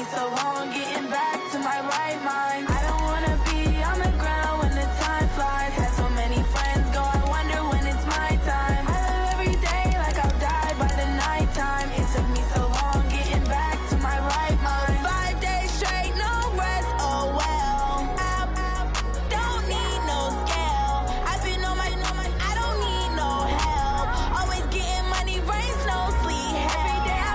me so long getting back to my right mind. I don't wanna be on the ground when the time flies. Had so many friends go, I wonder when it's my time. I live every day like I'll die by the nighttime. It took me so long getting back to my right mind. 5 days straight, no rest, oh well. I don't need no scale. I've been on my, I don't need no help. Always getting money, rain, snow, sleet. Every day I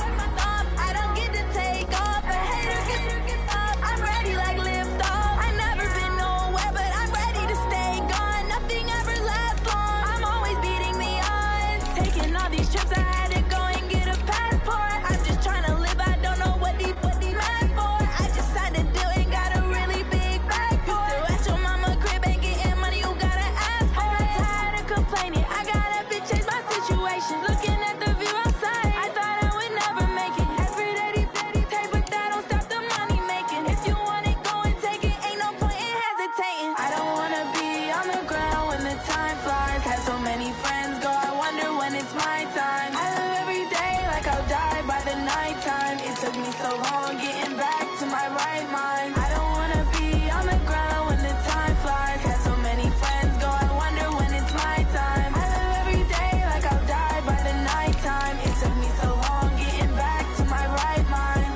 work my thumb. I don't get to take off. A hater get up. I'm ready like lift off. I never been nowhere, but I'm ready to stay gone. Nothing ever lasts long. I'm always beating the odds. Taking all these trips, I had to go and get a passport. I'm just trying to live. I don't know what these mad for. I just signed a deal and got a really big bag for it. Still at your mama crib ain't getting money. You gotta ask for it. I'm tired of complaining. I gotta change my situation. Looking at the view outside, I thought I would never make it. Every day they take, but that don't stop the money making. If you want it, go and take it. Ain't no point in hesitating. I don't wanna be on the ground when the time flies. Had so many friends go, I wonder when it's my time. I live every day like I'll die by the nighttime. It took me so long getting back to my right mind. I don't wanna be on the ground when the time flies. Had so many friends go, I wonder when it's my time. I live every day like I'll die by the nighttime. It took me so long getting back to my right mind.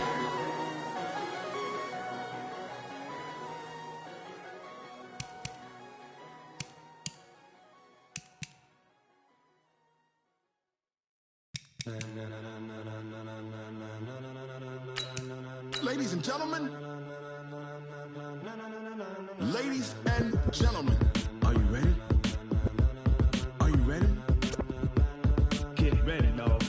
Ladies and gentlemen, ladies and gentlemen, are you ready? Are you ready? Get ready, dog.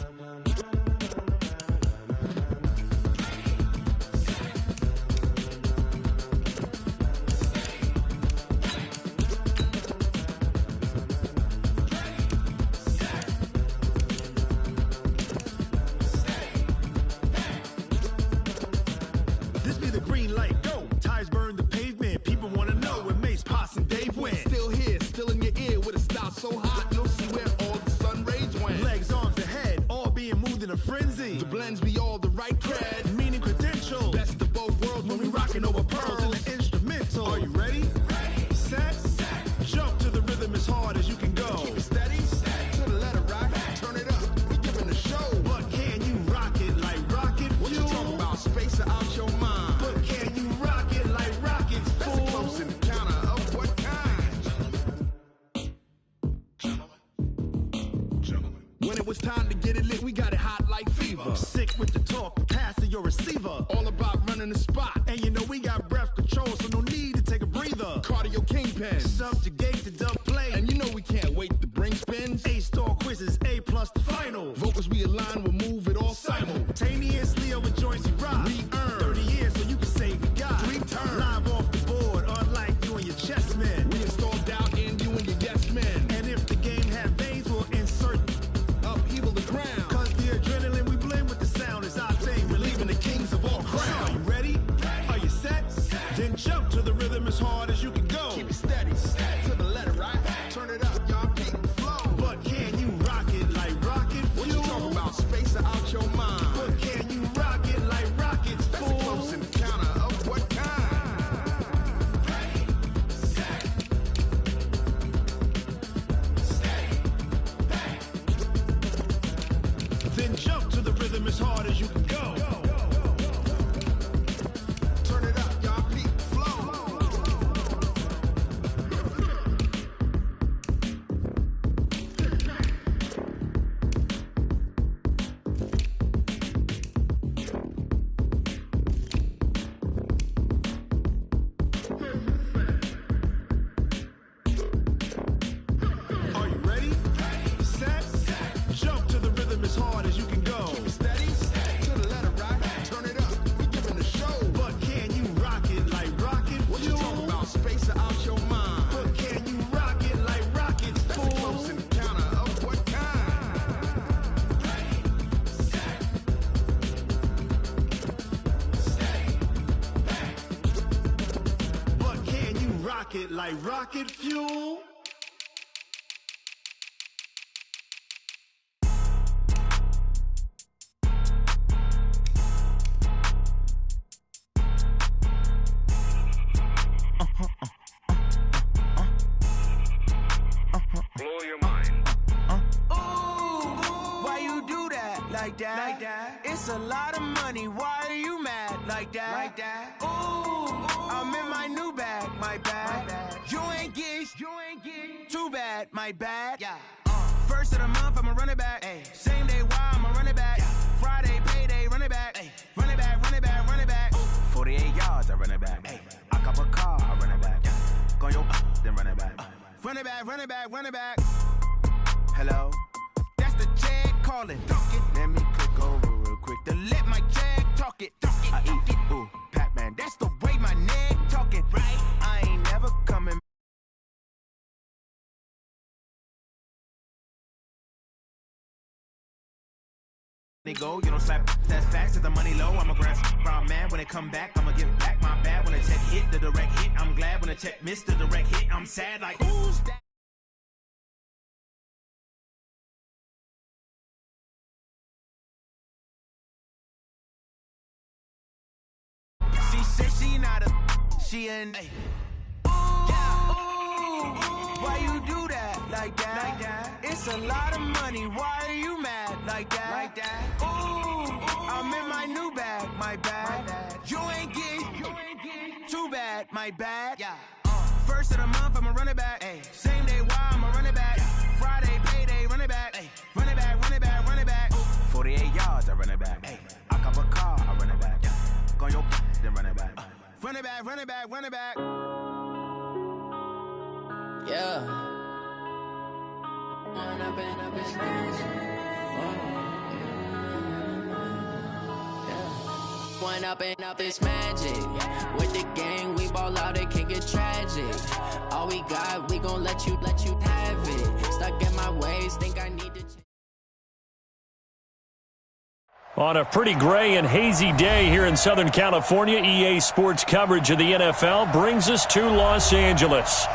This be the green light, go. Tires burn the pavement. People wanna know where Mace, Poss, and Dave went. Still here, still in your ear with a style so hot, you'll see where all the sun rays went. Legs, arms, and head, all being moved in a frenzy. The blends be all the right cred. Meaning credentials. Best of both worlds when we rockin' over pearls. in the instrumental. Are you ready? Set. Jump to the rhythm as hard as you can go. Keep it steady, to the letter right. Turn it up, we giving the show. But can you rock it like rocket What you fuel? talking about? Space or out your mind? But can you rock it like rockets, That's a close fool? encounter of what kind? Gentlemen. When it was time to get it lit, we got it hot like fever. Sick with the talk, pass to your receiver. All about running the spot. And you know we got breath control, so no need to take a breather. Cardio kingpin. Subjugate the dub play. And you know we can't wait to bring spins. A-star quizzes, A+ the final. Vocals we align, we'll move it all Simultaneously over joints we rock. We earn 30 years so you can say we got 3 turns. Live off the board, unlike you and your chess men. We install doubt in you and your yes men. And if the game had veins, we'll insert Upheaval the ground. Cause the adrenaline we blend with the sound is our thing. Relieving the kings of all So are crowns. you ready? Are you set? Then jump to the rhythm as hard as you can go. Keep it steady, to the letter right. Turn it up, y'all keep it flow. But can you rock it like rocket What you fuel? talking about? Space or out your mind? But can you rock it like rockets, That's a fool? close encounter of what kind? Then jump to the rhythm as hard as you can go. Turn it up, y'all keep it flow. Are you ready? Set. Jump to the rhythm as hard as you can go. Keep it steady, to the letter right. Turn it up, we giving the show. But can you rock it like rocket What you fuel? talking about? Space or out your mind? But can you rock it like rockets, That's a close fool? encounter of what kind? But can you rock it like rocket fuel? that. It's a lot of money. Why are you mad like that? Ooh, I'm in my new bag, my bad. You ain't get too bad, my bad. Yeah. First of the month, I'ma run it back. Ay. Same day, why I'ma run it back. Friday, payday, run it back. Ay. Run it back, run it back, run it back. 48 yards, I run it back. Ay. I cop a car, I run it back. Go your then run it back. Run it back, run it back, run it back. Hello, that's the check calling. Let me click over real quick to let my check talk it. I eat it, ooh, Pac-Man. That's the way my neck talking. Right, I ain't never coming. They go, you don't slap, that's facts. If the money low, I'ma grab brown man. When it come back, I'ma give back my bad. When the check hit, the direct hit, I'm glad. When the check missed, the direct hit, I'm sad. Like, who's that? She said she not a, she an, ay. Why you do that like that? It's a lot of money. Why are you mad like that? Ooh, I'm in my new bag, my bad. You ain't get too bad, my bad. Yeah. First of the month, I'ma run it back. Ay. Same day, why I'ma run it back. Friday, payday, run it back. Ay. Run it back, run it back, run it back. 48 yards, I run it back. Ay. I cop a car, I run it back. Go your then run it back. Run it back, run it back, run it back. Yeah. When I've been up his magic. When up and up is magic. With the gang, we ball out, it can get tragic. All we got, we gon' let you have it. Stuck in my ways, think I need to change. On a pretty gray and hazy day here in Southern California, EA Sports coverage of the NFL brings us to Los Angeles.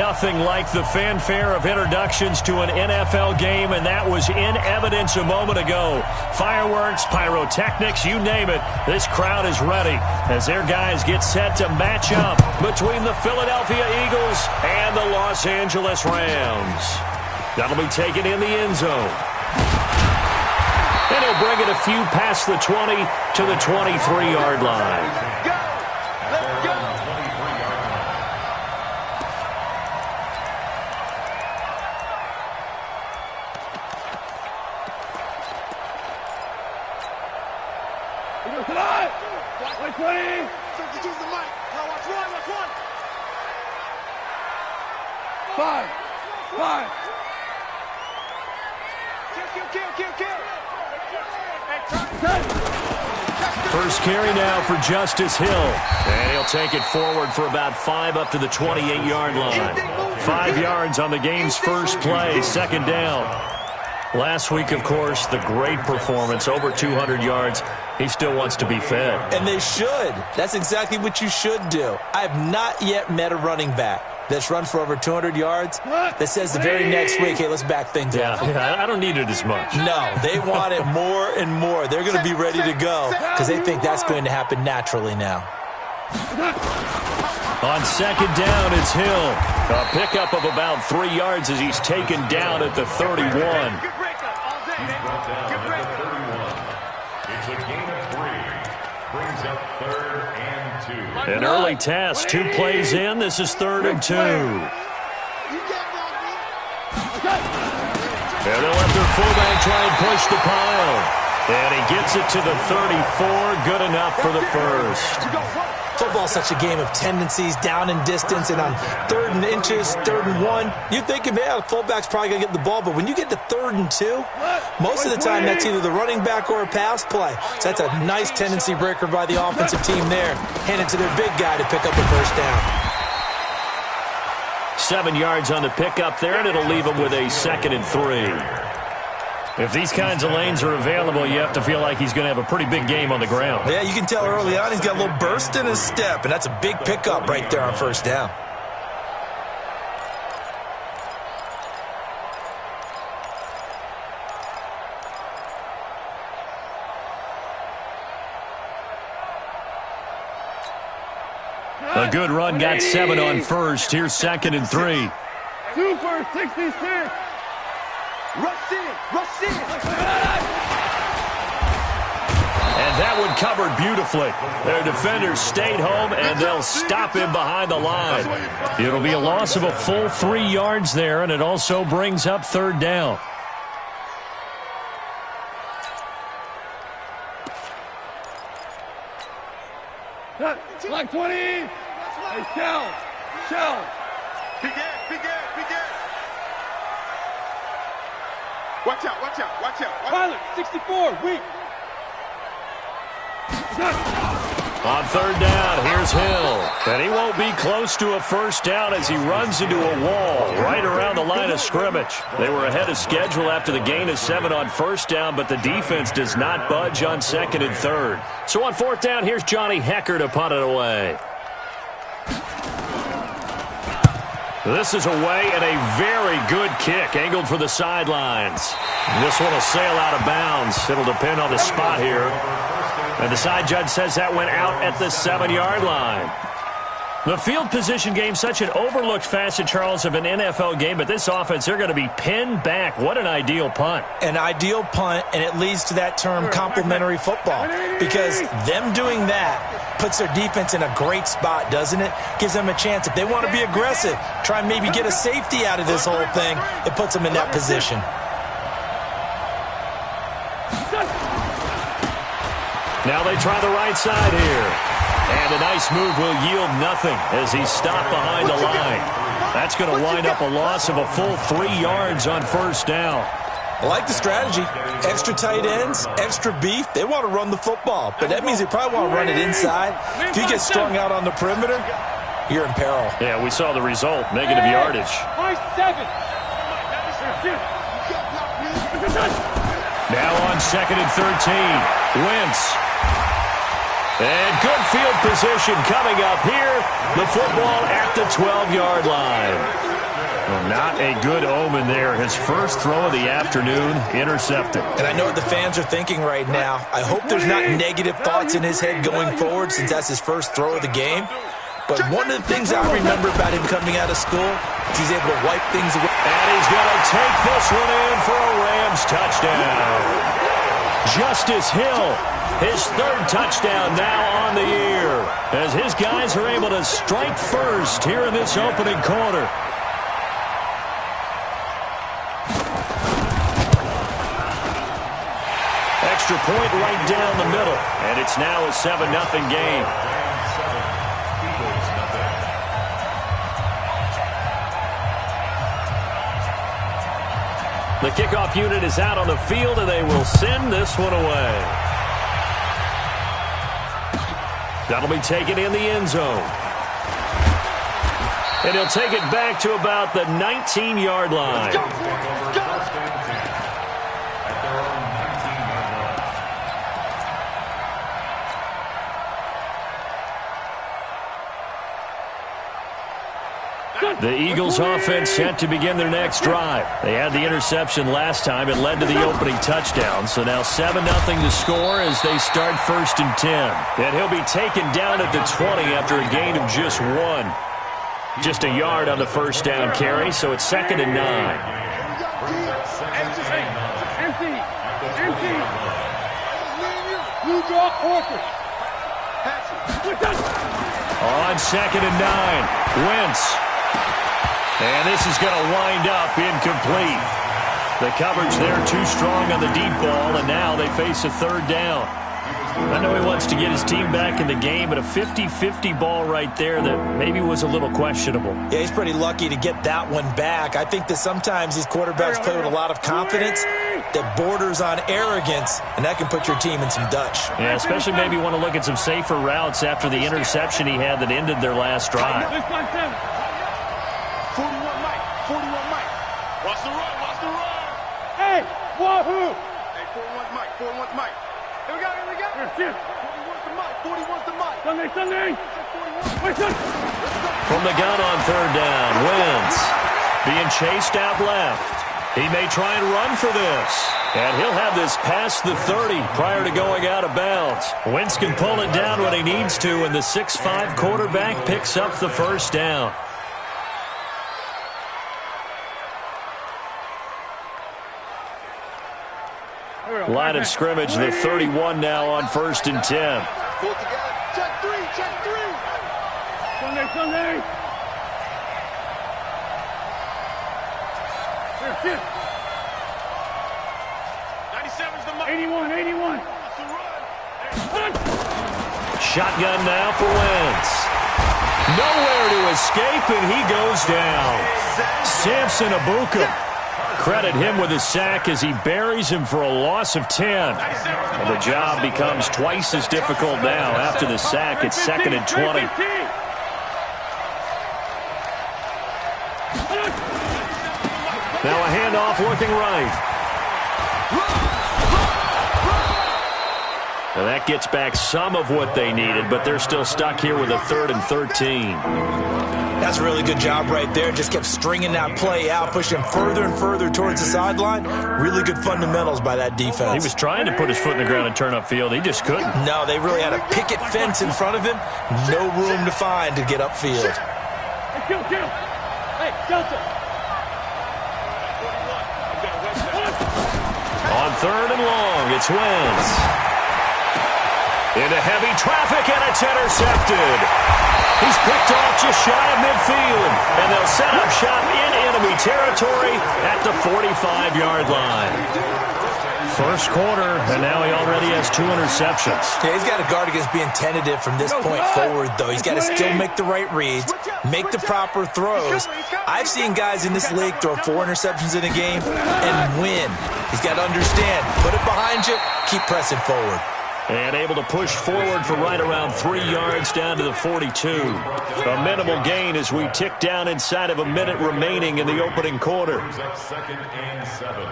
Nothing like the fanfare of introductions to an NFL game, and that was in evidence a moment ago. Fireworks, pyrotechnics, you name it. This crowd is ready as their guys get set to match up between the Philadelphia Eagles and the Los Angeles Rams. That'll be taken in the end zone. And he'll bring it a few past the 20 to the 23-yard line. Let's go! Watch one! Use the mic. Now watch one, watch one. 5. Kill. First carry now for Justice Hill. And he'll take it forward for about 5 up to the 28-yard line. 5 yards on the game's first play, second down. Last week, of course, the great performance, over 200 yards. He still wants to be fed. And they should. That's exactly what you should do. I have not yet met a running back that's run for over 200 yards that says the very next week, hey, let's back things up. Yeah, I don't need it as much. No, they want it more and more. They're going to be ready to go because they think that's going to happen naturally now. On second down, it's Hill. A pickup of about 3 yards as he's taken down at the 31. It's a gain of 3. Brings up 3rd and 2. An early test. 2 plays in. This is 3rd and 2. And they'll let their fullback try and push the pile. And he gets it to the 34. Good enough for the first. Football's such a game of tendencies, down and distance, and on 3rd and inches, 3rd and 1, you're thinking, man, the fullback's probably going to get the ball. But when you get to 3rd and 2, most of the time that's either the running back or a pass play. So that's a nice tendency breaker by the offensive team there. Hand it to their big guy to pick up the first down. 7 yards on the pickup there, and it'll leave him with a 2nd and 3. If these kinds of lanes are available, you have to feel like he's going to have a pretty big game on the ground. Yeah, you can tell early on he's got a little burst in his step, and that's a big pickup right there on first down. A good run, got 7 on first. Here's 2nd and 3. 2 for 66. Rush in. And that one covered beautifully. Their defenders stayed home, and they'll stop him behind the line. It'll be a loss of a full 3 yards there, and it also brings up third down. Like 20. Hey, Shell. Big Ed. Watch out. Pilot, 64, weak. On third down, here's Hill. And he won't be close to a first down as he runs into a wall right around the line of scrimmage. They were ahead of schedule after the gain of 7 on first down, but the defense does not budge on second and third. So on fourth down, here's Johnny Hecker to punt it away. This is away and a very good kick angled for the sidelines. This one will sail out of bounds. It'll depend on the spot here. And the side judge says that went out at the 7-yard line. The field position game, such an overlooked facet, Charles, of an NFL game, but this offense, they're going to be pinned back. What an ideal punt. An ideal punt, and it leads to that term complementary football, because them doing that puts their defense in a great spot, doesn't it? Gives them a chance. If they want to be aggressive, try and maybe get a safety out of this whole thing, it puts them in that position. Now they try the right side here. And a nice move will yield nothing as he's stopped behind the line. That's going to wind up a loss of a full 3 yards on first down. I like the strategy. Extra tight ends, extra beef. They want to run the football, but that means they probably want to run it inside. If you get strung out on the perimeter, you're in peril. Yeah, we saw the result, negative yardage. Now on second and 13, Wentz. And good field position coming up here. The football at the 12-yard line. Well, not a good omen there. His first throw of the afternoon intercepted. And I know what the fans are thinking right now. I hope there's not negative thoughts in his head going forward since that's his first throw of the game. But one of the things I remember about him coming out of school is he's able to wipe things away. And he's going to take this one in for a Rams touchdown. Justice Hill, his third touchdown now on the year, as his guys are able to strike first here in this opening quarter. Extra point right down the middle, and it's now a 7-0 game. The kickoff unit is out on the field, and they will send this one away. That'll be taken in the end zone. And he'll take it back to about the 19-yard line. The Eagles offense set to begin their next drive. They had the interception last time. It led to the opening touchdown. So now 7-0 to score as they start first and 10. And he'll be taken down at the 20 after a gain of just 1. Just a yard on the first down carry, so it's second and 9. On second and 9, Wentz. And this is going to wind up incomplete. The coverage there too strong on the deep ball, and now they face a third down. I know he wants to get his team back in the game, but a 50-50 ball right there that maybe was a little questionable. Yeah, he's pretty lucky to get that one back. I think that sometimes these quarterbacks play with a lot of confidence that borders on arrogance, and that can put your team in some Dutch. Yeah, especially maybe want to look at some safer routes after the interception he had that ended their last drive. 41 Mike. Watch the run. Hey, wahoo! Hey, 41's Mike. Here we go. 41's the Mike. Sunday. From the gun on third down, Wentz being chased out left. He may try and run for this. And he'll have this past the 30 prior to going out of bounds. Wentz can pull it down when he needs to, and the 6'5" quarterback picks up the first down. Line of scrimmage, the 31 now on 1st and 10. Pull it together. Check three. Sunday. Here. 97's the mark. 81. Shotgun now for Wentz. Nowhere to escape, and he goes down. Samson Abuka. Credit him with a sack as he buries him for a loss of 10. And the job becomes twice as difficult now after the sack. It's 2nd and 20. Now a handoff looking right. Now that gets back some of what they needed, but they're still stuck here with a 3rd and 13. That's a really good job right there. Just kept stringing that play out, pushing further and further towards the sideline. Really good fundamentals by that defense. He was trying to put his foot in the ground and turn upfield. He just couldn't. No, they really had a picket fence in front of him. No room to find to get upfield. Hey, Delta. On 3rd and long, it's Wentz. Into heavy traffic, and it's intercepted. He's picked off just shy of midfield, and they'll set up shop in enemy territory at the 45-yard line. First quarter, and now he already has 2 interceptions. Yeah, he's got to guard against being tentative from this point forward, though. He's got to still make the right reads, make the proper throws. I've seen guys in this league throw 4 interceptions in a game and win. He's got to understand, put it behind you, keep pressing forward. And able to push forward for right around 3 yards down to the 42. A minimal gain as we tick down inside of a minute remaining in the opening quarter. 2nd and 7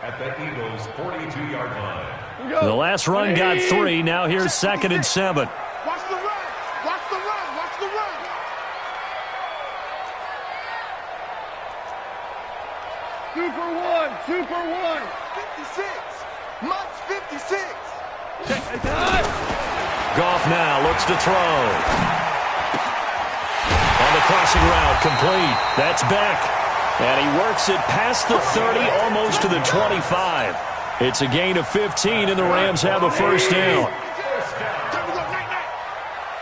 at the Eagles' 42-yard line. The last run got 3. Now here's 2nd and 7. Watch the run. Super one. 56. Mutt's 56. Goff now looks to throw. On the crossing route, complete. That's Beck. And he works it past the 30, almost to the 25. It's a gain of 15, and the Rams have a first down.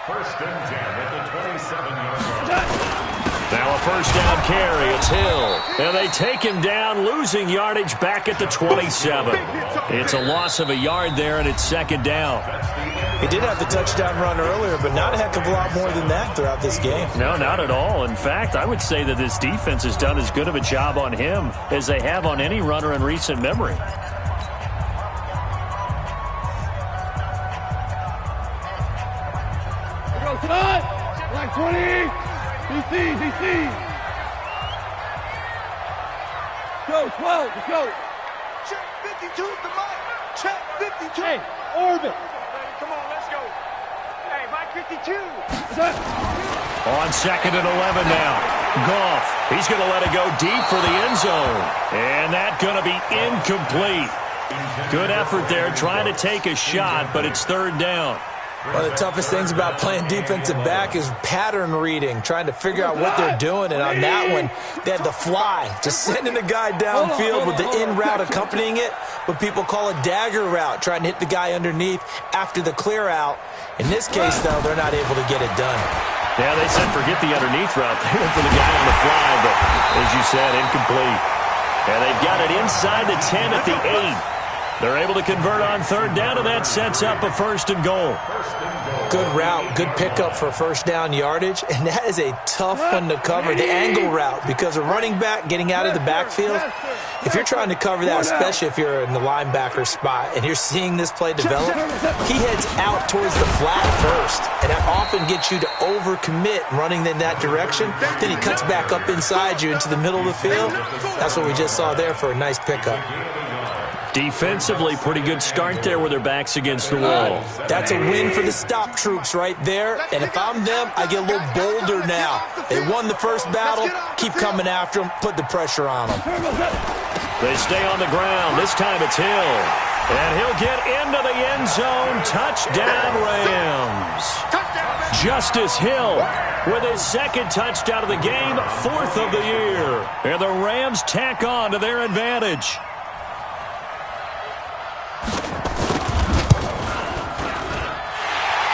First and 10 at the 27-yard line. Now a first down carry. It's Hill. And they take him down, losing yardage back at the 27. It's a loss of a yard there, and it's 2nd down. He did have the touchdown run earlier, but not a heck of a lot more than that throughout this game. No, not at all. In fact, I would say that this defense has done as good of a job on him as they have on any runner in recent memory. Like 20. DC. Go, 12, let's go. Check 52's the mic. Check 52. Hey, orbit. Come on, let's go. Hey, Mike 52. On 2nd and 11 now. Goff, he's going to let it go deep for the end zone. And that's going to be incomplete. Good effort there, trying to take a shot, but it's 3rd down. One of the toughest things about playing defensive back is pattern reading, trying to figure out what they're doing. And on that one, they had the fly, just sending the guy downfield with the in route accompanying it, what people call a dagger route, trying to hit the guy underneath after the clear out. In this case, though, they're not able to get it done. Yeah, they said forget the underneath route. They went for the guy on the fly, but as you said, incomplete. And they've got it inside the 10 at the 8. They're able to convert on 3rd down, and that sets up a 1st and goal. Good route, good pickup for first down yardage, and that is a tough one to cover, the angle route, because a running back getting out of the backfield, if you're trying to cover that, especially if you're in the linebacker spot and you're seeing this play develop, he heads out towards the flat first, and that often gets you to overcommit running in that direction. Then he cuts back up inside you into the middle of the field. That's what we just saw there for a nice pickup. Defensively, pretty good start there with their backs against the wall. That's a win for the stop troops right there. And if I'm them, I get a little bolder now. They won the first battle. Keep coming after them. Put the pressure on them. They stay on the ground. This time it's Hill. And he'll get into the end zone. Touchdown, Rams. Justice Hill with his 2nd touchdown of the game, 4th of the year. And the Rams tack on to their advantage.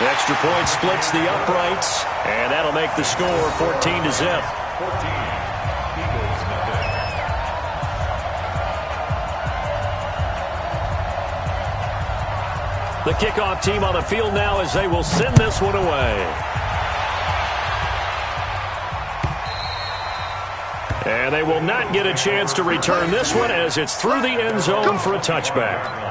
Extra point splits the uprights, and that'll make the score 14-0. 14. Eagles nothing. The kickoff team on the field now as they will send this one away. And they will not get a chance to return this one as it's through the end zone for a touchback.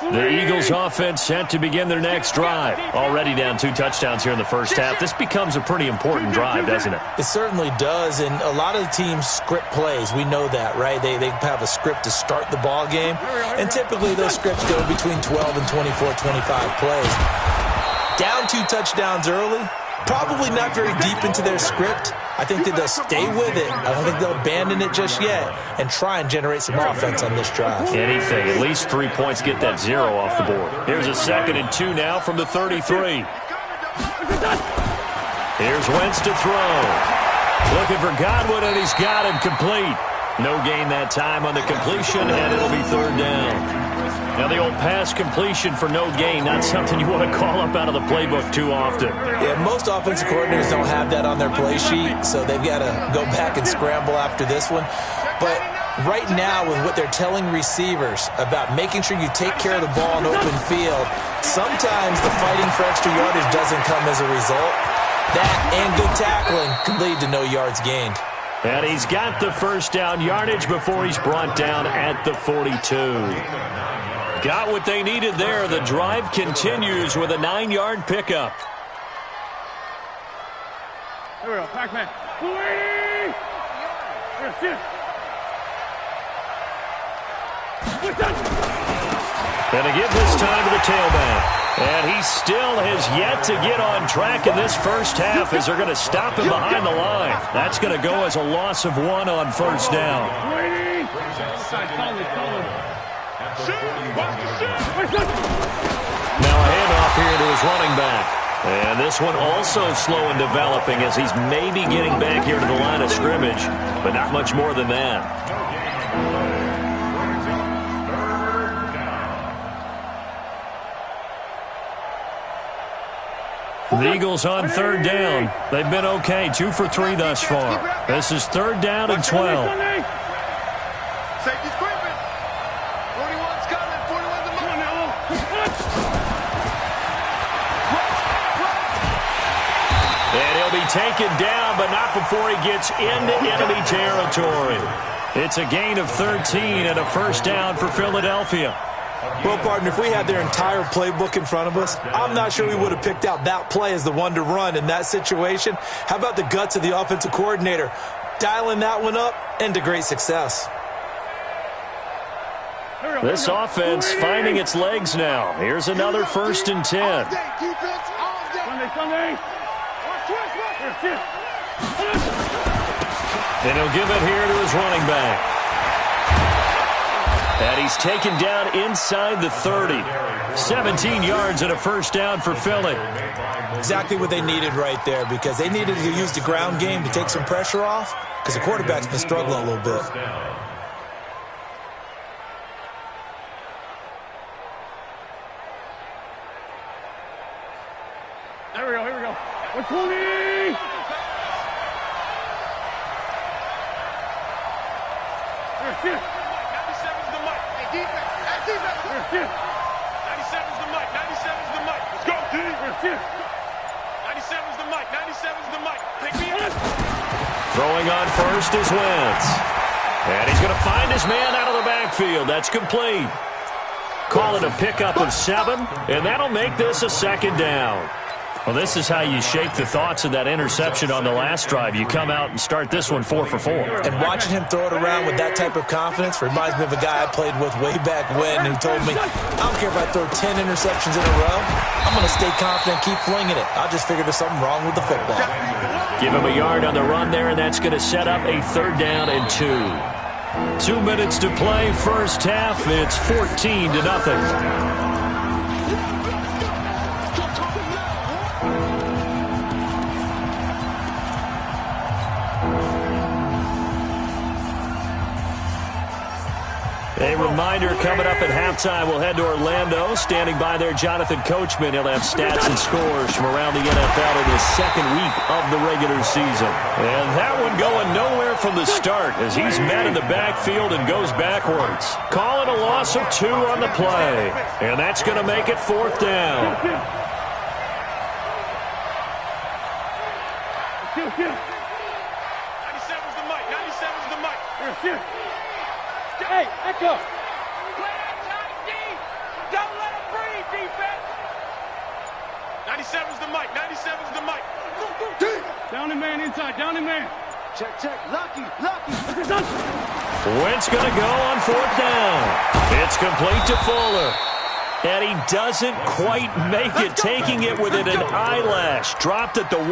The Eagles offense set to begin their next drive. Already down 2 touchdowns here in the first half. This becomes a pretty important drive, doesn't it? It certainly does, and a lot of the teams script plays. We know that, right? They have a script to start the ball game, and typically those scripts go between 12 and 24, 25 plays. Down 2 touchdowns early, probably not very deep into their script. I think that they'll stay with it. I don't think they'll abandon it just yet and try and generate some offense on this drive. Anything. At least 3 points get that 0 off the board. Here's a 2nd and 2 now from the 33. Here's Wentz to throw. Looking for Godwin, and he's got him complete. No gain that time on the completion, and it'll be 3rd down. Now, the old pass completion for no gain, not something you want to call up out of the playbook too often. Yeah, most offensive coordinators don't have that on their play sheet, so they've got to go back and scramble after this one. But right now, with what they're telling receivers about making sure you take care of the ball in open field, sometimes the fighting for extra yardage doesn't come as a result. That and good tackling can lead to no yards gained. And he's got the first down yardage before he's brought down at the 42. Got what they needed there. The drive continues with a 9-yard pickup. Here we go, Pac-Man. 280! Here, sit. And to give this time to the tailback. And he still has yet to get on track in this first half as they're going to stop him behind the line. That's going to go as a loss of 1 on first down. Now a handoff here to his running back. And this one also slow in developing as he's maybe getting back here to the line of scrimmage, but not much more than that. The Eagles on 3rd down. They've been okay, 2 for 3 thus far. This is 3rd down and 12. Safety's creeping. 41's coming. 41's the money. And he'll be taken down, but not before he gets into enemy territory. It's a gain of 13 and a first down for Philadelphia. Well, partner, if we had their entire playbook in front of us, I'm not sure we would have picked out that play as the one to run in that situation. How about the guts of the offensive coordinator? Dialing that one up into great success. This offense finding its legs now. Here's another 1st and 10. And he'll give it here to his running back. And he's taken down inside the 30. 17 yards and a first down for Philly. Exactly what they needed right there, because they needed to use the ground game to take some pressure off, because the quarterback's been struggling a little bit. Here we go. 120! Here, sit. 97's the mic. Hey, defense. Here, sit. 97's the mic. 97's the mic. Let's go, team. Here, sit. 97's the mic. 97's the mic. Take me in. Throwing on first is Wentz. And he's going to find his man out of the backfield. That's complete. Call it a pickup of 7, and that'll make this a 2nd down. Well, this is how you shake the thoughts of that interception on the last drive. You come out and start this one 4 for 4. And watching him throw it around with that type of confidence reminds me of a guy I played with way back when who told me, I don't care if I throw 10 interceptions in a row. I'm going to stay confident, keep flinging it. I just figured there's something wrong with the football. Give him a yard on the run there, and that's going to set up a 3rd down and 2. 2 minutes to play, first half. It's 14-0. A reminder coming up at halftime, we'll head to Orlando. Standing by there, Jonathan Coachman. He'll have stats and scores from around the NFL in the second week of the regular season. And that one going nowhere from the start as he's met in the backfield and goes backwards. Calling a loss of 2 on the play. And that's going to make it 4th down. 97's the mic. 97's the mic. Hey, echo. Play outside deep. Don't let him breathe, defense. 97's the mic. 97's the mic. Down and man inside. Down and man. Check. Lucky. Wentz going to go on 4th down. It's complete to Fuller. And he doesn't quite make it, taking it within an eyelash. Dropped at the 1.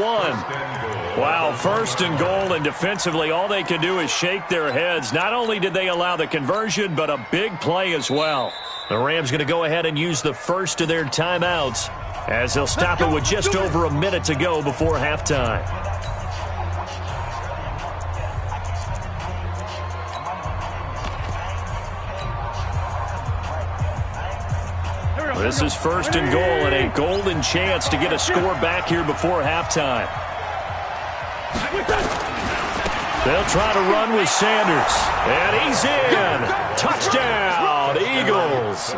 Wow, 1st and goal, and defensively all they can do is shake their heads. Not only did they allow the conversion, but a big play as well. The Rams going to go ahead and use the first of their timeouts as they'll stop it with just over a minute to go before halftime. This is 1st and goal and a golden chance to get a score back here before halftime. They'll try to run with Sanders. And he's in. Touchdown, Eagles.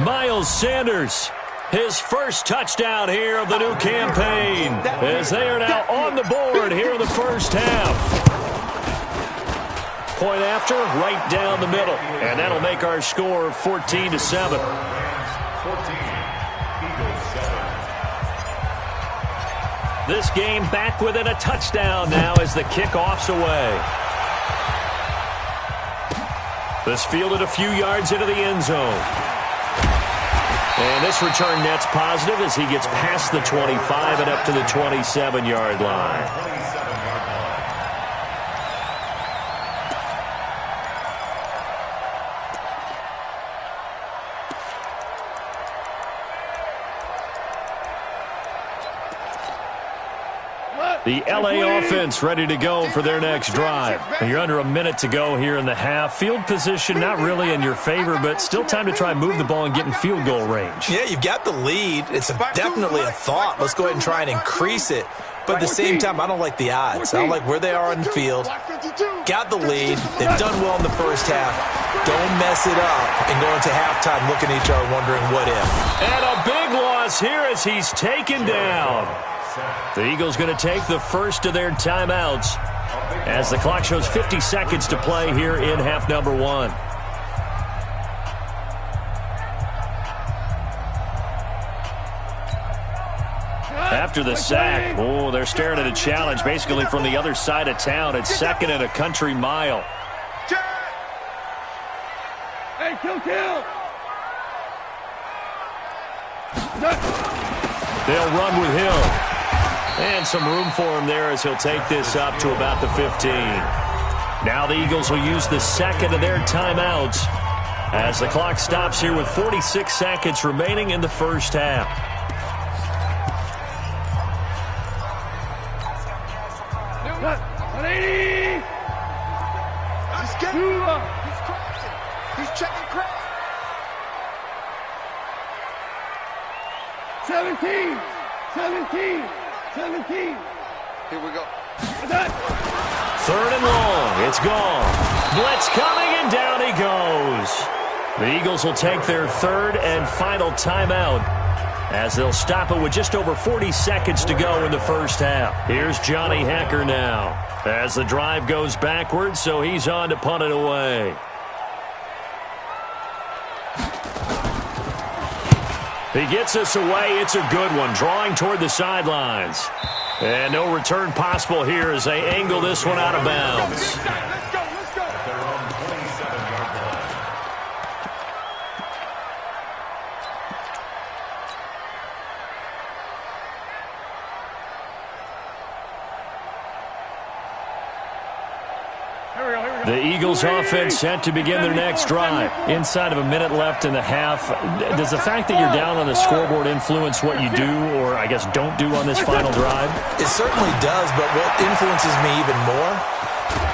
Miles Sanders, his first touchdown here of the new campaign, as they are now on the board here in the first half. Point after, right down the middle. And that'll make our score 14-7. 14, Eagles 7. This game back within a touchdown now as the kickoff's away. This fielded a few yards into the end zone. And this return net's positive as he gets past the 25 and up to the 27-yard line. The LA offense ready to go for their next drive. And you're under a minute to go here in the half. Field position not really in your favor, but still time to try and move the ball and get in field goal range. Yeah, you've got the lead. It's definitely a thought. Let's go ahead and try and increase it. But at the same time, I don't like the odds. I don't like where they are on the field. Got the lead. They've done well in the first half. Don't mess it up and go into halftime looking at each other wondering what if. And a big loss here as he's taken down. The Eagles going to take the first of their timeouts as the clock shows 50 seconds to play here in half number 1. After the sack, they're staring at a challenge basically from the other side of town. It's 2nd and a country mile. Hey, kill. They'll run with Hill. And some room for him there as he'll take this up to about the 15. Now the Eagles will use the second of their timeouts as the clock stops here with 46 seconds remaining in the first half. He's checking crap. 17. 17. Here we go. 3rd and long. It's gone. Blitz coming, and down he goes. The Eagles will take their 3rd and final timeout as they'll stop it with just over 40 seconds to go in the first half. Here's Johnny Hekker now as the drive goes backwards, so he's on to punt it away. He gets us away. It's a good one, drawing toward the sidelines. And no return possible here as they angle this one out of bounds. Let's go. They're on the 27-yard line. The Eagles offense set to begin their next drive. Inside of a minute left in the half. Does the fact that you're down on the scoreboard influence what you do or, I guess, don't do on this final drive? It certainly does, but what influences me even more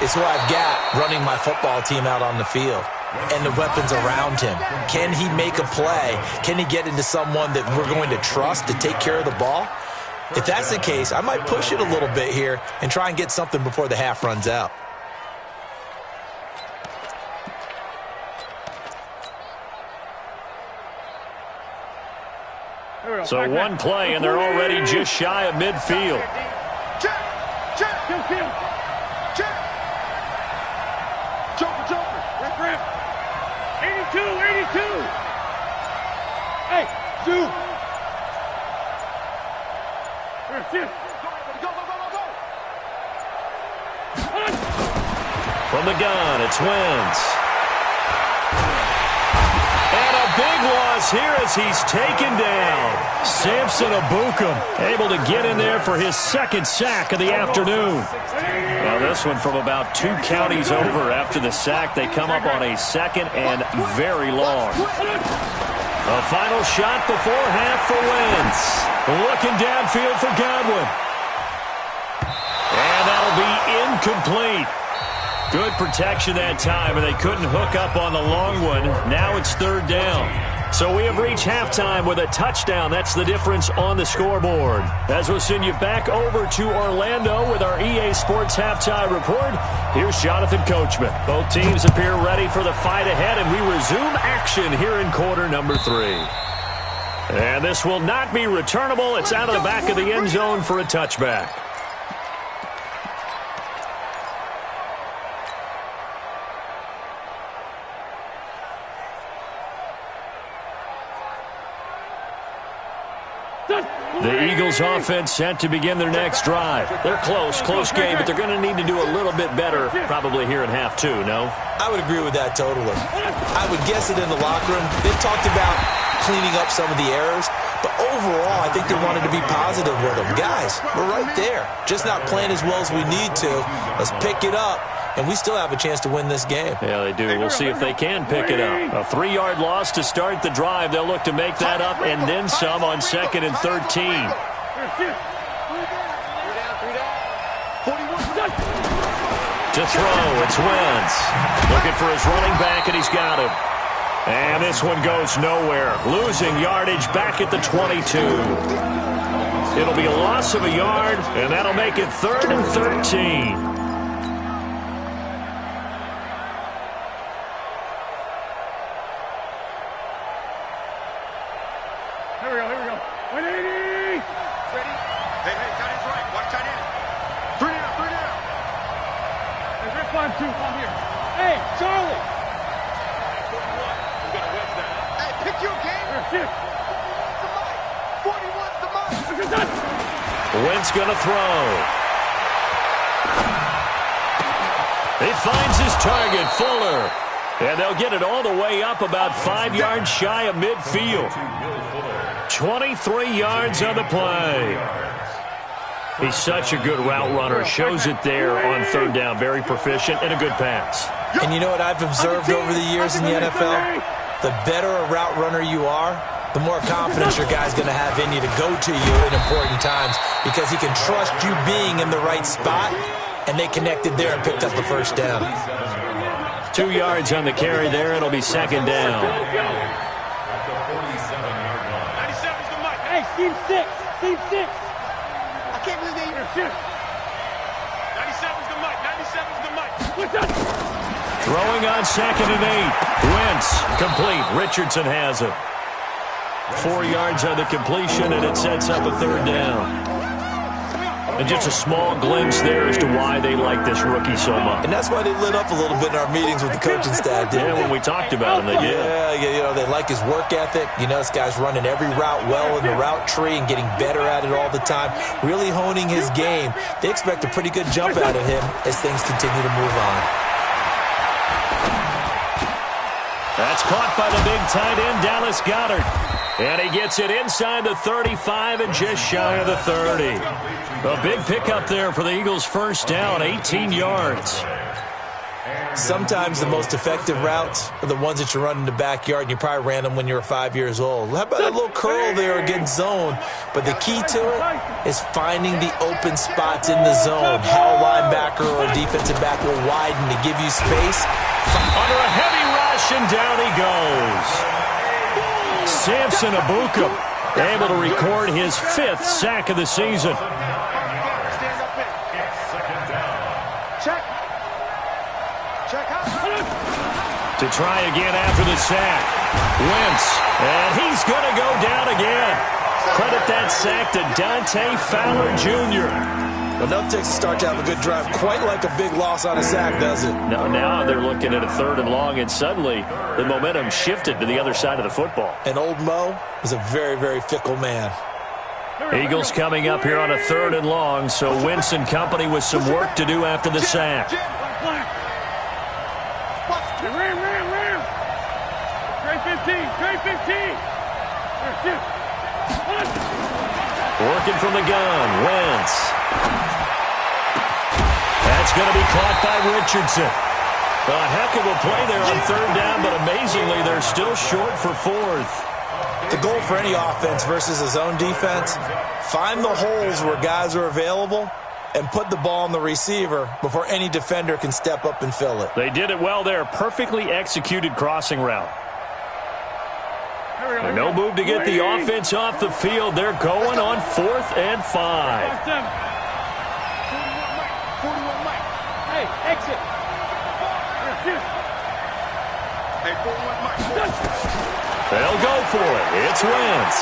is who I've got running my football team out on the field. and the weapons around him. Can he make a play? Can he get into someone that we're going to trust to take care of the ball? If that's the case, I might push it a little bit here and try and get something before the half runs out. So one play, and they're already just shy of midfield. Check. Joker. Rip. 82. Hey, Zoo. Go. From the gun, it's Wentz. And a big loss here as he's taken down. Samson Abukum able to get in there for his second sack of the afternoon. Now this one from about 2 counties over after the sack. They come up on a second and very long. A final shot before half for Wentz. Looking downfield for Godwin. And that'll be incomplete. Good protection that time, and they couldn't hook up on the long one. Now it's third down. So we have reached halftime with a touchdown. That's the difference on the scoreboard. As we'll send you back over to Orlando with our EA Sports Halftime Report, here's Jonathan Coachman. Both teams appear ready for the fight ahead, and we resume action here in quarter number 3. And this will not be returnable. It's out of the back of the end zone for a touchback. The Eagles offense set to begin their next drive. They're close game, but they're going to need to do a little bit better probably here in half 2, no? I would agree with that totally. I would guess it in the locker room. They've talked about cleaning up some of the errors, but overall, I think they wanted to be positive with them. Guys, we're right there. Just not playing as well as we need to. Let's pick it up, and we still have a chance to win this game. Yeah, they do. We'll see if they can pick it up. A 3-yard loss to start the drive. They'll look to make that up and then some on 2nd and 13. To throw, it's Wentz. Looking for his running back, and he's got him. And this one goes nowhere. Losing yardage back at the 22. It'll be a loss of a yard, and that'll make it 3rd and 13. Here we go. 180. Ready? Hey, tight end's right. Watch tight end. 3 down. Hey, Rip 5-2, come here. Hey, Charlie. We got a wedge down. Hey, pick your game. Here. 41's the mark. Wentz gonna throw. He finds his target, Fuller. And they'll get it all the way up about 5 yards shy of midfield. 23 yards on the play. He's such a good route runner. Shows it there on 3rd down. Very proficient and a good pass. And you know what I've observed over the years in the NFL? The better a route runner you are, the more confidence your guy's going to have in you to go to you in important times because he can trust you being in the right spot, and they connected there and picked up the 1st down. 2 yards on the carry there. It'll be 2nd down. 97's the mic. Hey, Team 6. I can't believe they even shift. 97's the mic. 97's the mic. What's that? Throwing on 2nd and 8. Wentz complete. Richardson has it. 4 yards on the completion, and it sets up a 3rd down. And just a small glimpse there as to why they like this rookie so much. And that's why they lit up a little bit in our meetings with the coaching staff, didn't they? When we talked about him, they did. Yeah, they like his work ethic. You know, this guy's running every route well in the route tree and getting better at it all the time, really honing his game. They expect a pretty good jump out of him as things continue to move on. That's caught by the big tight end, Dallas Goedert. And he gets it inside the 35 and just shy of the 30. A big pickup there for the Eagles' 1st down, 18 yards. Sometimes the most effective routes are the ones that you run in the backyard, and you probably ran them when you were 5 years old. How about a little curl there against zone? But the key to it is finding the open spots in the zone. How a linebacker or a defensive back will widen to give you space. Under a heavy rush, rush, and down he goes. Samson Ebukam able to record his 5th sack of the season. To try again after the sack. Wentz, and he's going to go down again. Credit that sack to Dante Fowler Jr. Enough takes to start to have a good drive. Quite like a big loss on a sack, does it? No, now they're looking at a 3rd and long, and suddenly the momentum shifted to the other side of the football. And old Mo is a very, very fickle man. Eagles coming up here on a 3rd and long, so Wentz and company with some work to do after the sack. Ram. Trade 15. Working from the gun, Wentz. That's going to be caught by Richardson. A heck of a play there on 3rd down, but amazingly, they're still short for 4th. The goal for any offense versus his own defense, find the holes where guys are available and put the ball on the receiver before any defender can step up and fill it. They did it well there. Perfectly executed crossing route. And no move to get the offense off the field. They're going on 4th and 5. 41 Mike. Hey, exit. Hey, 41 Mike. They'll go for it. It's Wentz.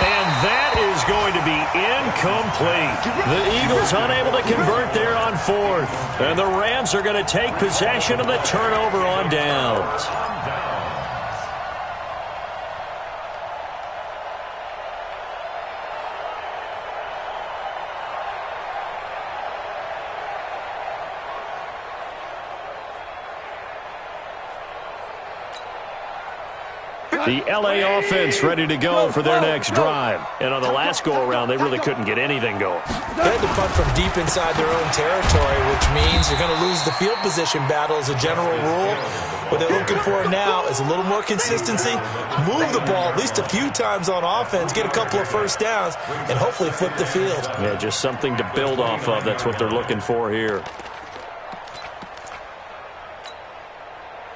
And that is going to be incomplete. The Eagles unable to convert there on 4th. And the Rams are going to take possession of the turnover on downs. The L.A. offense ready to go for their next drive. And on the last go-around, they really couldn't get anything going. They had to punt from deep inside their own territory, which means you're going to lose the field position battle as a general rule. What they're looking for now is a little more consistency, move the ball at least a few times on offense, get a couple of first downs, and hopefully flip the field. Yeah, just something to build off of. That's what they're looking for here.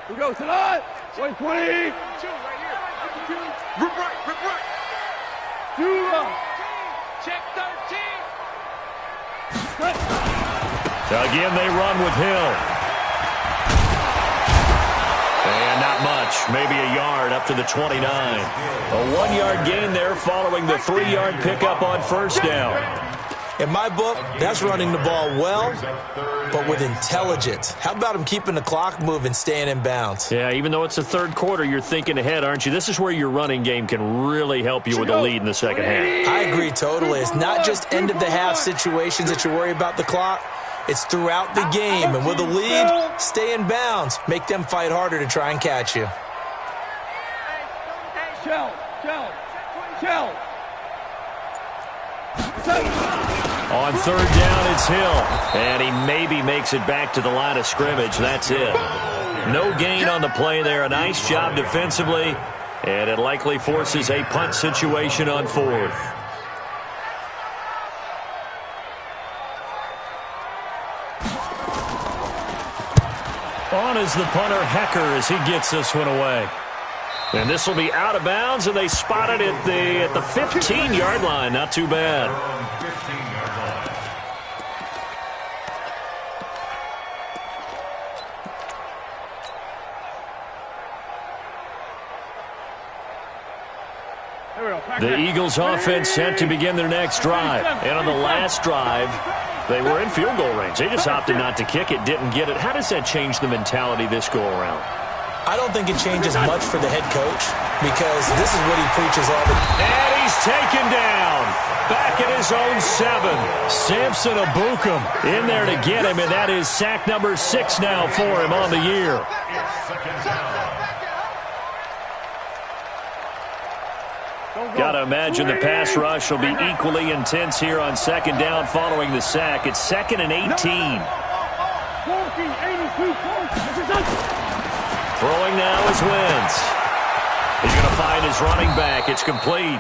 We go tonight. 120. Rip right. Check 13. Again, they run with Hill. And not much. Maybe a yard up to the 29. A 1-yard gain there following the 3-yard pickup on 1st down. In my book, that's running the ball well, but with intelligence. How about him keeping the clock moving, staying in bounds? Yeah, even though it's the 3rd quarter, you're thinking ahead, aren't you? This is where your running game can really help you with a lead in the second half. I agree totally. It's not just end-of-the-half situations that you worry about the clock. It's throughout the game. And with a lead, stay in bounds. Make them fight harder to try and catch you. Shell. On 3rd down, it's Hill. And he maybe makes it back to the line of scrimmage. That's it. No gain on the play there. A nice job defensively. And it likely forces a punt situation on 4th. On is the punter, Hecker, as he gets this one away. And this will be out of bounds, and they spot it at the 15-yard line. Not too bad. The Eagles offense set to begin their next drive. And on the last drive, they were in field goal range. They just opted not to kick it, didn't get it. How does that change the mentality this go-around? I don't think it changes much for the head coach because this is what he preaches all the time. And he's taken down. Back at his own 7. Samson Ebukam in there to get him, and that is sack number 6 now for him on the year. Got to imagine the pass rush will be equally intense here on 2nd down following the sack. It's 2nd and 18. Throwing now is Wentz. He's going to find his running back. It's complete.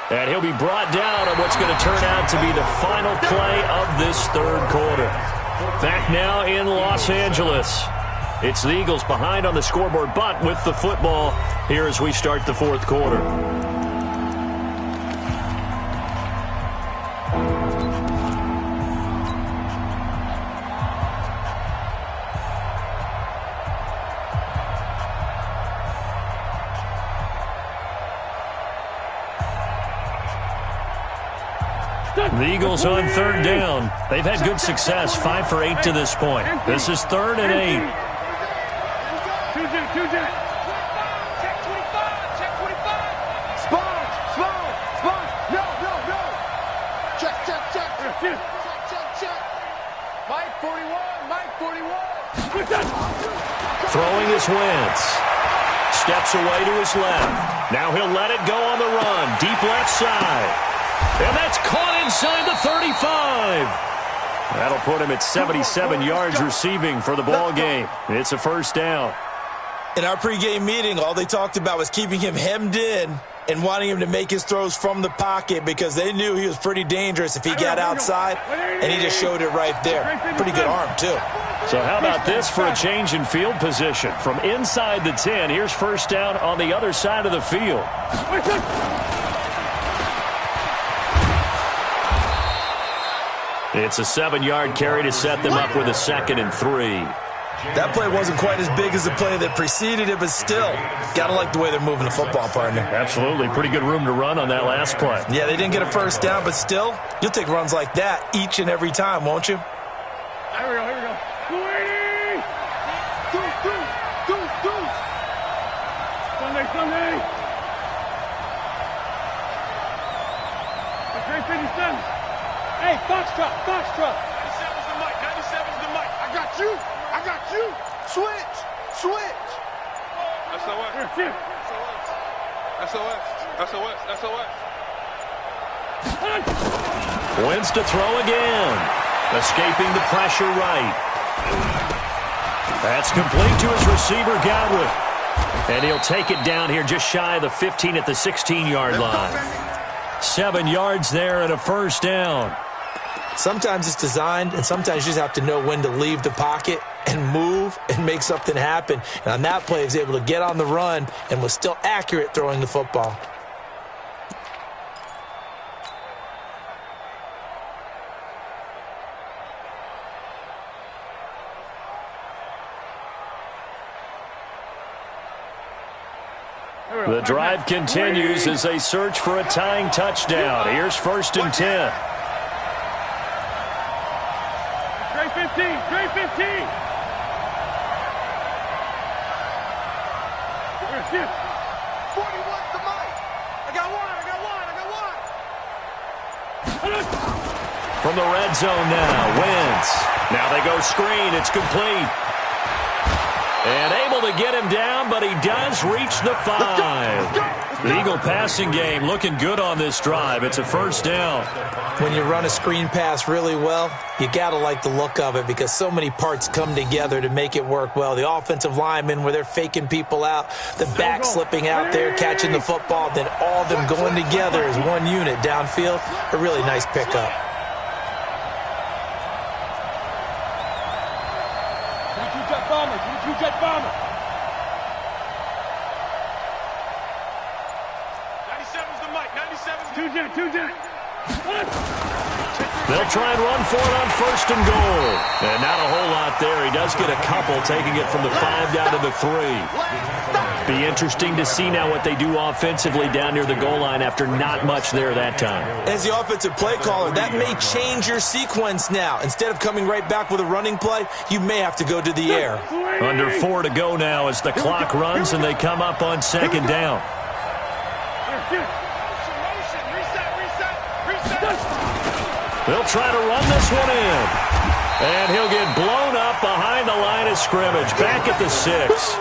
And he'll be brought down on what's going to turn out to be the final play of this 3rd quarter. Back now in Los Angeles. It's the Eagles behind on the scoreboard, but with the football here as we start the fourth quarter. The Eagles on third down. They've had good success, 5 for 8 to this point. This is 3rd and 8. Check 25. Check 25. Spawn. No. Check. Mike 41. Throwing is Wentz. Steps away to his left. Now he'll let it go on the run. Deep left side. And that's caught inside the 35. That'll put him at 77 yards receiving for the ball game. It's a first down. In our pregame meeting, all they talked about was keeping him hemmed in and wanting him to make his throws from the pocket because they knew he was pretty dangerous if he got outside, and he just showed it right there. Pretty good arm, too. So how about this for a change in field position? From inside the 10, here's first down on the other side of the field. It's a 7-yard carry to set them up with a 2nd and 3. That play wasn't quite as big as the play that preceded it, but still, got to like the way they're moving the football, partner. Absolutely. Pretty good room to run on that last play. Yeah, they didn't get a first down, but still, you'll take runs like that each and every time, won't you? Here we go. 280! Do! Sunday! Okay, 57. Hey, Foxtrot! 97's the mic. I got you. Switch. SOS. Wentz to throw again. Escaping the pressure right. That's complete to his receiver, Godwin. And he'll take it down here just shy of the 15 at the 16-yard line. 7 yards there and a first down. Sometimes it's designed, and sometimes you just have to know when to leave the pocket and move and make something happen. And on that play, he was able to get on the run and was still accurate throwing the football. The drive continues as they search for a tying touchdown. Here's 1st and 10. Trey 15. Here. 41's the mic. I got one. From the red zone now, Wentz. Now they go screen. It's complete. And able to get him down, but he does reach the 5. The Eagle passing game looking good on this drive. It's a first down. When you run a screen pass really well, you got to like the look of it because so many parts come together to make it work well. The offensive linemen where they're faking people out, the back slipping out there, catching the football, then all of them going together as one unit downfield. A really nice pickup. Jet bomber. 97's the mic. 97's Two jet. They'll try and run for it on 1st and goal. And not a whole lot there. He does get a couple, taking it from the 5 down to the 3. Be interesting to see now what they do offensively down near the goal line after not much there that time. As the offensive play caller, that may change your sequence now. Instead of coming right back with a running play, you may have to go to the air. Under 4 to go now as the clock runs and they come up on 2nd down. They'll try to run this one in. And he'll get blown up behind the line of scrimmage. Back at the 6.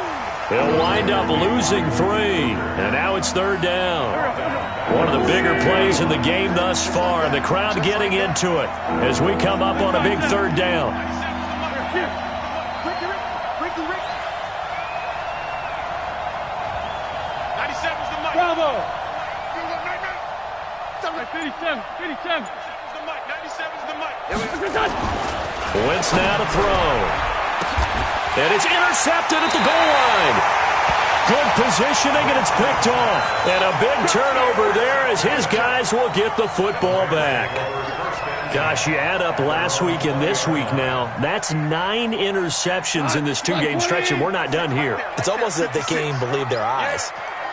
He'll wind up losing 3. And now it's 3rd down. One of the bigger plays in the game thus far. And the crowd getting into it as we come up on a big 3rd down. Bravo. 57. 97's the mic. Wentz now to throw. And it's intercepted at the goal line. Good positioning, and it's picked off. And a big turnover there as his guys will get the football back. Gosh, you add up last week and this week now. That's 9 interceptions in this 2-game stretch, and we're not done here. It's almost as if they can't even believe their eyes.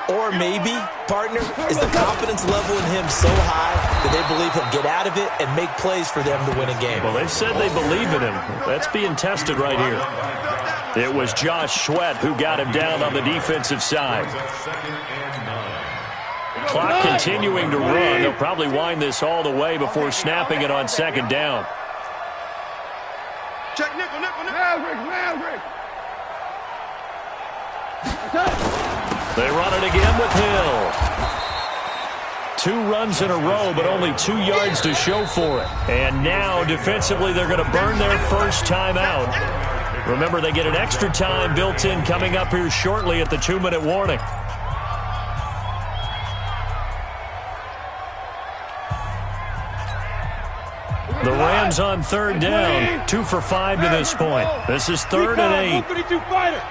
Or maybe, partner, is the confidence level in him so high that they believe he'll get out of it and make plays for them to win a game. Well, they've said they believe in him. That's being tested right here. It was Josh Sweat who got him down on the defensive side. Clock continuing to run. They'll probably wind this all the way before snapping it on second down. Check nickel. Maverick. They run it again with Hill. 2 runs in a row, but only 2 yards to show for it. And now, defensively, they're going to burn their first time out. Remember, they get an extra time built in coming up here shortly at the 2-minute warning. The Rams on third down, 2 for 5 to this point. This is 3rd and 8. 152 fighter.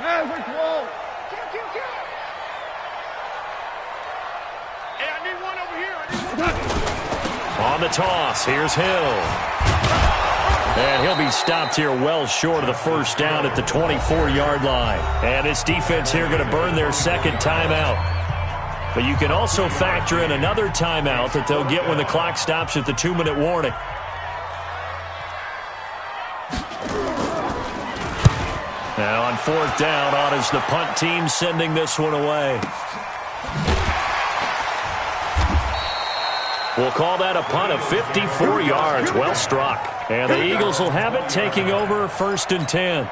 Maverick wall. Hey, I need one over here. On the toss, here's Hill. And he'll be stopped here well short of the first down at the 24-yard line. And this defense here going to burn their second timeout. But you can also factor in another timeout that they'll get when the clock stops at the 2-minute warning. Now on 4th down, on is the punt team sending this one away. We'll call that a punt of 54 yards. Well struck. And the Eagles will have it, taking over 1st and 10.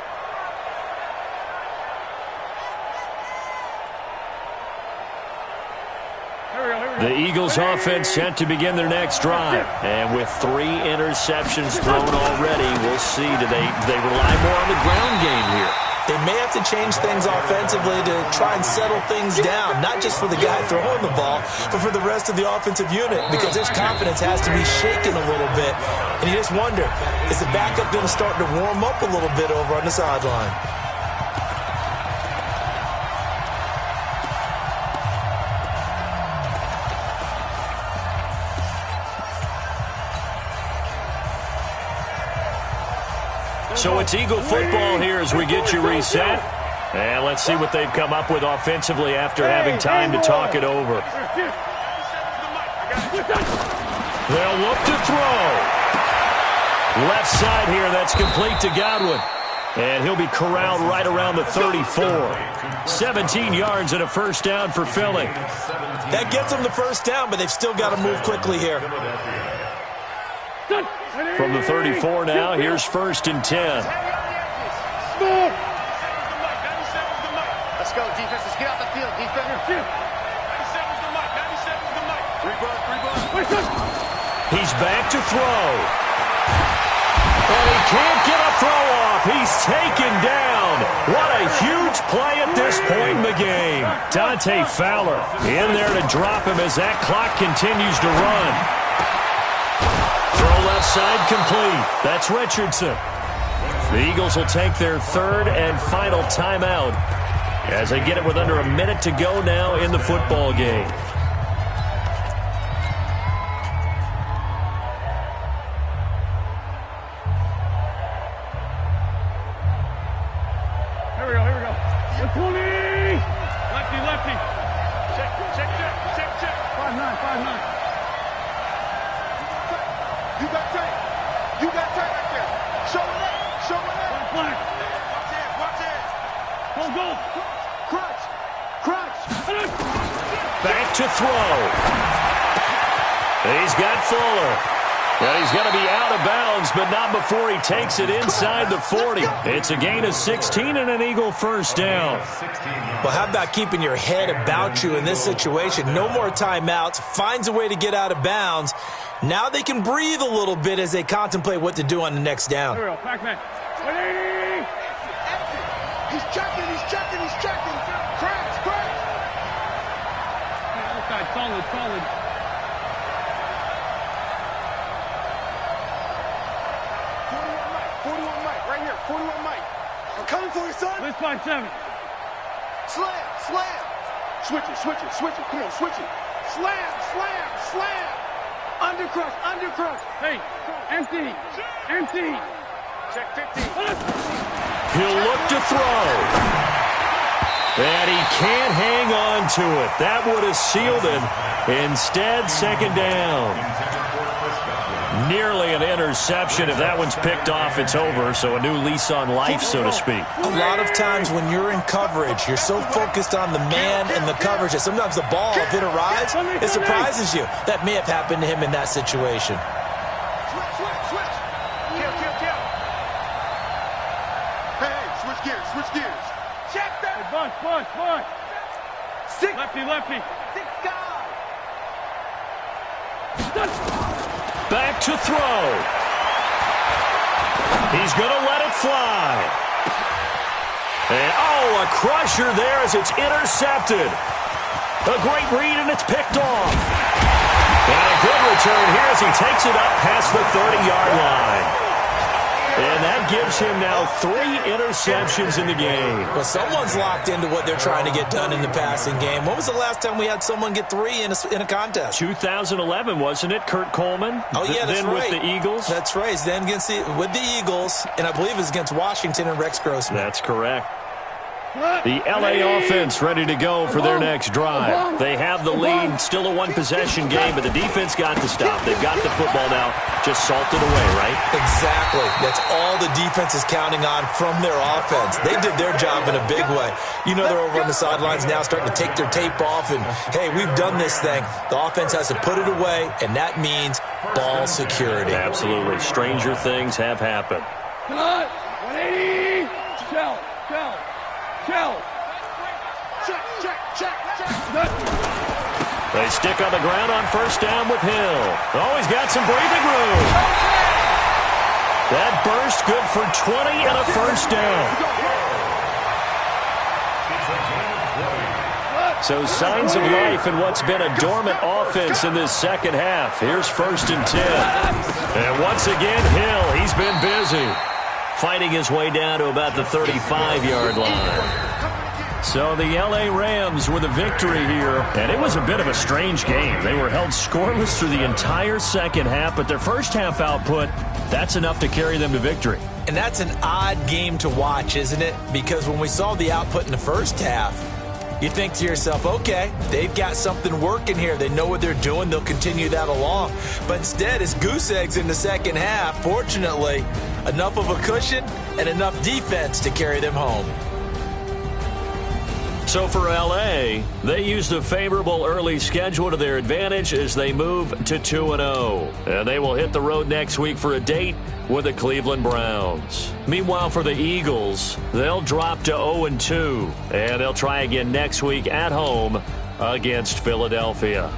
The Eagles offense set to begin their next drive. And with 3 interceptions thrown already, we'll see. Do they rely more on the ground game here? They may have to change things offensively to try and settle things down, not just for the guy throwing the ball, but for the rest of the offensive unit, because his confidence has to be shaken a little bit. And you just wonder, is the backup going to start to warm up a little bit over on the sideline? So it's Eagle football here as we get you reset. And let's see what they've come up with offensively after having time to talk it over. They'll look to throw. Left side here, that's complete to Godwin. And he'll be corralled right around the 34. 17 yards and a first down for Philly. That gets them the first down, but they've still got to move quickly here. From the 34 now, here's 1st and 10. Let's go, defense. Let's get out the field, defense. 97's the mic. 97's the mic. 3 bucks. He's back to throw. And he can't get a throw off. He's taken down. What a huge play at this point in the game. Dante Fowler in there to drop him as that clock continues to run. Throw left side complete. That's Richardson. The Eagles will take their 3rd and final timeout as they get it with under a minute to go now in the football game. Here we go. 20. Lefty. Check. 5'9". You got tight right there. Show it up. Flag. Watch it. Go. Crunch. Back to throw. He's got Fuller. And he's going to be out of bounds, but not before he takes it inside the 40. It's a gain of 16 and an Eagle first down. Well, how about keeping your head about you in this situation? No more timeouts. Finds a way to get out of bounds. Now they can breathe a little bit as they contemplate what to do on the next down. Here we go. Pac-Man. He's checking. Crunch. Outside, solid. 41 Mike. I'm coming for you, son. Let's find 7. Slam, slam. Switch it, switch it, switch it. Come on, switch it. Slam, slam, slam. Undercrush, undercrush. Hey, empty, empty. Check 15. He'll look to throw. And he can't hang on to it. That would have sealed it. Instead, second down. Nearly an interception. If that one's picked off, it's over. So a new lease on life, so to speak. A lot of times when you're in coverage, you're so focused on the man and the coverage that sometimes the ball, if it arrives, it surprises you. That may have happened to him in that situation. Switch, switch, switch. Kill, kill, kill. Hey, switch gears, switch gears. Check that. Hey, bunch, bunch, bunch. Six. Lefty, lefty. 6 guys. Back to throw. He's going to let it fly. And, a crusher there as it's intercepted. A great read, and it's picked off. And a good return here as he takes it up past the 30-yard line. And that gives him now 3 interceptions in the game. Well, someone's locked into what they're trying to get done in the passing game. When was the last time we had someone get 3 in a contest? 2011, wasn't it? Kurt Coleman? Oh, yeah, that's then right. With the Eagles? That's right. Then with the Eagles, and I believe it was against Washington and Rex Grossman. That's correct. The L.A. offense ready to go for their next drive. They have the lead, still a one-possession game, but the defense got to stop. They've got the football now, just salted away, right? Exactly. That's all the defense is counting on from their offense. They did their job in a big way. You know they're over on the sidelines now starting to take their tape off, and, hey, we've done this thing. The offense has to put it away, and that means ball security. Absolutely. Stranger things have happened. Cut. 180. Shell, shell. Shell. Check, check, check, check. They stick on the ground on first down with Hill. Oh, he's got some breathing room. That burst good for 20 and a first down. So signs of life in what's been a dormant offense in this second half. Here's 1st and 10. And once again, Hill, he's been busy, fighting his way down to about the 35-yard line. So the L.A. Rams with a victory here, and it was a bit of a strange game. They were held scoreless through the entire second half, but their first half output, that's enough to carry them to victory. And that's an odd game to watch, isn't it? Because when we saw the output in the first half, you think to yourself, okay, they've got something working here. They know what they're doing. They'll continue that along. But instead, it's goose eggs in the second half. Fortunately, enough of a cushion and enough defense to carry them home. So for L.A., they used a favorable early schedule to their advantage as they move to 2-0. And they will hit the road next week for a date with the Cleveland Browns. Meanwhile, for the Eagles, they'll drop to 0-2. And they'll try again next week at home against Philadelphia.